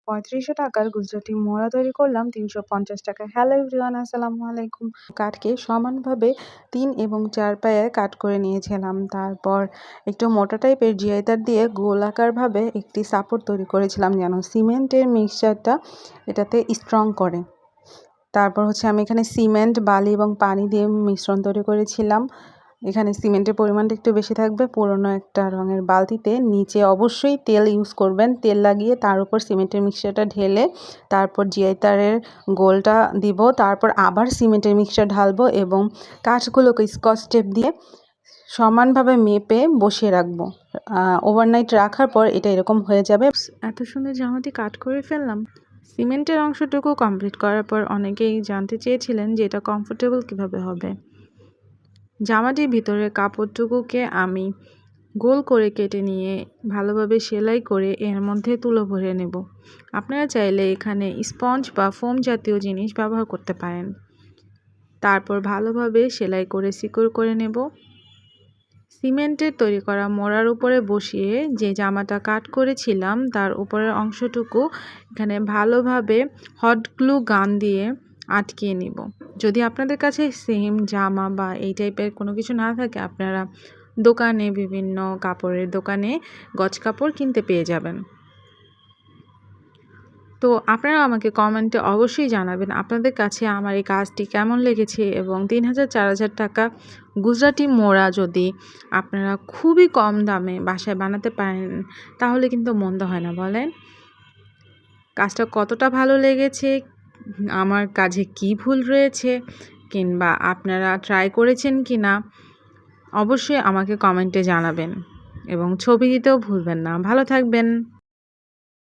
৩৫০০ টাকার গুজরাটি মোড়া তৈরি করলাম ৩৫০ টাকায়। হ্যালো এভরিওয়ান, আসসালামু আলাইকুম। কাঠকে সমানভাবে ৩ এবং ৪ পায়ে কাট করে নিয়েছিলাম। তারপর একটু মোটা টাইপের জিআই তার দিয়ে গোলাকারভাবে একটি সাপোর্ট তৈরি করেছিলাম যেন সিমেন্টের মিক্সচারটা এটাতে স্ট্রং করে। তারপর আমি এখানে সিমেন্ট, বালি এবং পানি দিয়ে মিশ্রণ তৈরি করেছিলাম। এখানে সিমেন্টের পরিমাণটা একটু বেশি থাকবে। পুরনো একটা রঙের বালতিতে নিচে অবশ্যই তেল ইউজ করবেন। তেল লাগিয়ে তার উপর সিমেন্টের মিক্সচারটা ঢেলে তারপর জিআই তারের গোলটা দিব। তারপর আবার সিমেন্টের মিক্সচার ঢালবো এবং কাঠগুলোকে স্কচ টেপ দিয়ে সমানভাবে মেপে বসিয়ে রাখবো। ওভারনাইট রাখার পর এটা এরকম হয়ে যাবে। এত সুন্দর জামাটি কাট করে ফেললাম। সিমেন্টের অংশটুকু কমপ্লিট করার পর অনেকেই জানতে চেয়েছিলেন যে এটা কমফোর্টেবল কিভাবে হবে। জামাটির ভিতরে কাপড়টুকুকে আমি গোল করে কেটে নিয়ে ভালোভাবে সেলাই করে এর মধ্যে তুলো ভরে নেব। আপনারা চাইলে এখানে স্পঞ্জ বা ফোম জাতীয় জিনিস ব্যবহার করতে পারেন। তারপর ভালোভাবে সেলাই করে সিকিউর করে নেব। সিমেন্টের তৈরি করা মোড়ার উপরে বসিয়ে যে জামাটা কাট করেছিলাম তার উপরের অংশটুকু এখানে ভালোভাবে হট গ্লু গান দিয়ে আটকিয়ে নিব। যদি আপনাদের কাছে সেম জামা বা এই টাইপের কোনো কিছু না থাকে, আপনারা দোকানে বিভিন্ন কাপড়ের দোকানে গজ কাপড় কিনতে পেয়ে যাবেন। তো আপনারা আমাকে কমেন্টে অবশ্যই জানাবেন আপনাদের কাছে আমার এই কাজটি কেমন লেগেছে এবং ৩,০০০-৪,০০০ টাকা গুজরাটি মোড়া যদি আপনারা খুবই কম দামে বাসায় বানাতে পারেন তাহলে কিন্তু মন্দ হয় না, বলেন? কাজটা কতটা ভালো লেগেছে, আমার কাজে কি ভুল রয়েছে, কিংবা আপনারা ট্রাই করেছেন কি না অবশ্যই আমাকে কমেন্টে জানাবেন এবং ছবি দিতেও ভুলবেন না। ভালো থাকবেন।